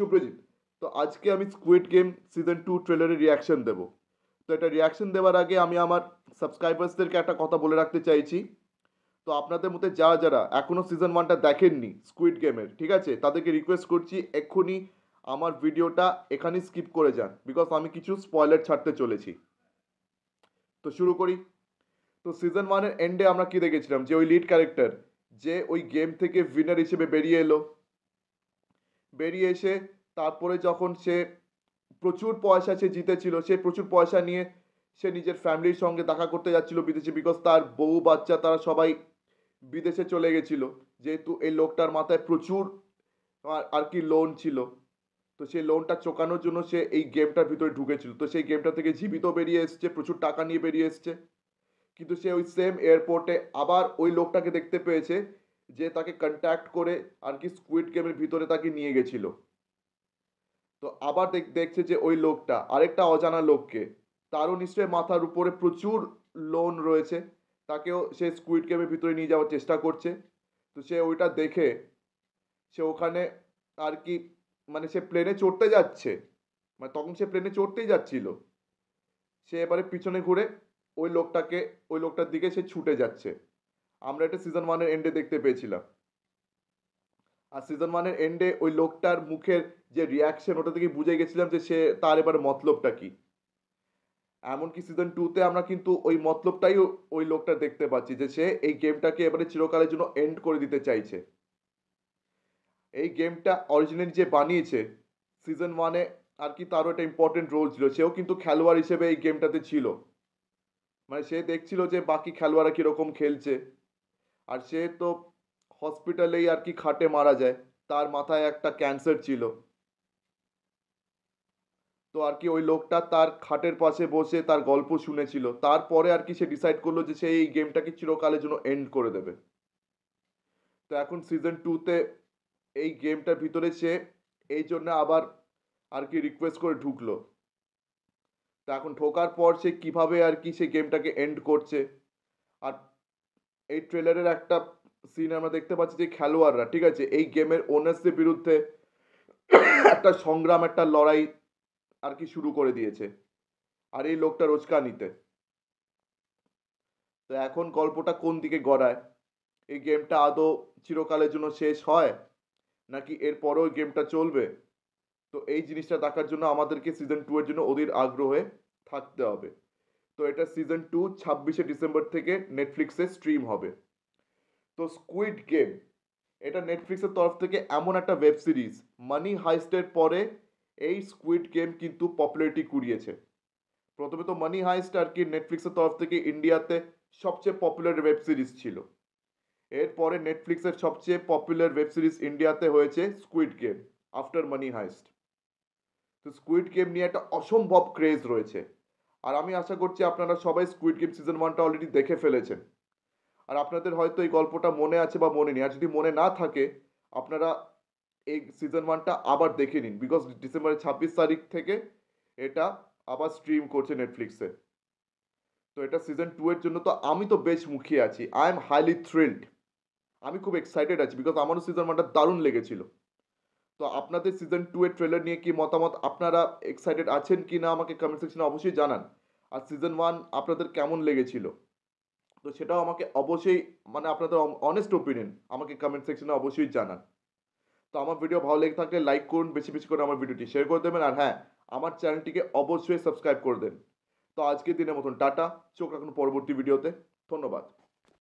শুভ্রজিৎ। তো আজকে আমি স্কুইড গেম সিজন 2 ট্রেলারের রিয়াকশন দেব। তো এটা রিয়াকশন দেওয়ার আগে আমি আমার সাবস্ক্রাইবার্সদেরকে একটা কথা বলে রাখতে চাইছি। তো আপনাদের মধ্যে যারা যারা এখনও সিজন 1টা দেখেননি স্কুইড গেমের, ঠিক আছে, তাদেরকে রিকোয়েস্ট করছি এক্ষুনি আমার ভিডিওটা এখানেই স্কিপ করে যান, বিকজ আমি কিছু স্পয়লার ছাড়তে চলেছি। তো শুরু করি। তো সিজন 1-এর এন্ডে আমরা কি দেখেছিলাম, যে ওই লিড ক্যারেক্টার যে ওই গেম থেকে উইনার হিসেবে বেরিয়ে এলো, বেরিয়ে এসে তারপরে যখন সে প্রচুর পয়সা সে জিতেছিল, সে প্রচুর পয়সা নিয়ে সে নিজের ফ্যামিলির সঙ্গে দেখা করতে যাচ্ছিল বিদেশে, বিকজ তার বউ বাচ্চা তারা সবাই বিদেশে চলে গেছিল, যেহেতু এই লোকটার মাথায় প্রচুর আর কি লোন ছিল। তো সেই লোনটা চোকানোর জন্য সে এই গেমটার ভিতরে ঢুকেছিল, তো সেই গেমটা থেকে জীবিত বেরিয়ে এসছে, প্রচুর টাকা নিয়ে বেরিয়ে এসছে। কিন্তু সে ওই সেম এয়ারপোর্টে আবার ওই লোকটাকে দেখতে পেয়েছে, যে তাকে কন্ট্যাক্ট করে আর কি স্কুইড গেমের ভিতরে তাকে নিয়ে গেছিল। তো আবার দেখছে যে ওই লোকটা আরেকটা অজানা লোককে, তারও নিশ্চয়ই মাথার উপরে প্রচুর লোন রয়েছে, তাকেও সে স্কুইড গেমের ভিতরে নিয়ে যাওয়ার চেষ্টা করছে। তো সে ওইটা দেখে সে ওখানে আর কি, মানে সে প্লেনে চড়তে যাচ্ছে, মানে তখন সে প্লেনে চড়তেই যাচ্ছিল, সে এবারে পিছনে ঘুরে ওই লোকটাকে, ওই লোকটার দিকে সে ছুটে যাচ্ছে। আমরা এটা সিজন 1-এর এন্ডে দেখতে পেয়েছিলাম। আর সিজন 1-এর এন্ডে ওই লোকটার মুখের যে রিয়াকশন, ওটা থেকে বুঝে গেছিলাম যে সে তার এবার মতলবটা কি। এমনকি সিজন 2-তে আমরা কিন্তু ওই মতলবটাই ওই লোকটা দেখতে পাচ্ছি, যে সে এই গেমটাকে এবারে চিরকালের জন্য এন্ড করে দিতে চাইছে। এই গেমটা অরিজিনালি যে বানিয়েছে সিজন 1-এ আর কি, তারও একটা ইম্পর্টেন্ট রোল ছিল, সেও কিন্তু খেলোয়াড় হিসেবে এই গেমটাতে ছিল। মানে সে দেখছিল যে বাকি খেলোয়াড়রা কীরকম খেলছে, আর সে তো হসপিটালেই আর কি খাটে মারা যায়, তার মাথায় একটা ক্যান্সার ছিল। তো আর কি ওই লোকটা তার খাটের পাশে বসে তার গল্প শুনেছিল, তারপরে আর কি সে ডিসাইড করলো যে সে এই গেমটাকে চিরকালের জন্য এন্ড করে দেবে। তো এখন সিজন 2-তে এই গেমটার ভিতরে সে এই জন্য আবার আর কি রিকোয়েস্ট করে ঢুকলো। তো এখন ঢোকার পর সে কিভাবে আর কি সে গেমটাকে এন্ড করছে। আর এই ট্রেলারের একটা সিন আমরা দেখতে পাচ্ছি যে খেলোয়াড়রা, ঠিক আছে, এই গেমের ওনার্সদের বিরুদ্ধে একটা সংগ্রাম, একটা লড়াই আর কি শুরু করে দিয়েছে, আর এই লোকটা রোজকা নিতে। তো এখন গল্পটা কোন দিকে গড়ায়, এই গেমটা আদৌ চিরকালের জন্য শেষ হয় নাকি এরপরেও গেমটা চলবে। তো এই জিনিসটা দেখার জন্য আমাদেরকে সিজন 2 এর জন্য অধীর আগ্রহে থাকতে হবে। তো এটা সিজন 2 26শে ডিসেম্বর থেকে নেটফ্লিক্সে স্ট্রিম হবে। তো স্কুইড গেম এটা নেটফ্লিক্সের তরফ থেকে এমন একটা ওয়েব সিরিজ, মানি হাইস্টের পরে এই স্কুইড গেম কিন্তু পপুলারিটি কুড়িয়েছে। প্রথমে তো মানি হাইস্ট আর কি নেটফ্লিক্সের তরফ থেকে ইন্ডিয়াতে সবচেয়ে পপুলার ওয়েব সিরিজ ছিল। এরপরে নেটফ্লিক্সের সবচেয়ে পপুলার ওয়েব সিরিজ ইন্ডিয়াতে হয়েছে Squid Game after Money Heist. তো স্কুইড গেম নিয়ে একটা অসম্ভব ক্রেজ রয়েছে, আর আমি আশা করছি আপনারা সবাই স্কুইড গেম সিজন 1টা অলরেডি দেখে ফেলেছেন। আর আপনাদের হয়তো এই গল্পটা মনে আছে বা মনে নেই, আর যদি মনে না থাকে আপনারা এই সিজন 1টা আবার দেখে নিন, বিকজ ডিসেম্বরের 26 তারিখ থেকে এটা আবার স্ট্রিম করছে নেটফ্লিক্সে। তো এটা সিজন 2 এর জন্য তো আমি তো বেশ মুখিয়ে আছি, আই এম হাইলি থ্রিল্ড। আমি খুব এক্সাইটেড আছি, বিকজ আমারও সিজন 1টা দারুণ লেগেছিল। তো আপনাদের সিজন 2 এর ট্রেলার নিয়ে কি মতামত, আপনারা এক্সাইটেড আছেন কি না আমাকে কমেন্ট সেকশনে অবশ্যই জানান। আর সিজন 1 আপনাদের কেমন লেগেছিল, তো সেটাও আমাকে অবশ্যই, মানে আপনাদের অনেস্ট ওপিনিয়ন আমাকে কমেন্ট সেকশনে অবশ্যই জানান। তো আমার ভিডিও ভালো লেগে থাকলে লাইক করুন, বেশি বেশি করে আমার ভিডিওটি শেয়ার করে দেবেন, আর হ্যাঁ, আমার চ্যানেলটিকে অবশ্যই সাবস্ক্রাইব করে দেন। তো আজকের দিনের মতন টাটা, চোখ রাখুন পরবর্তী ভিডিওতে। ধন্যবাদ।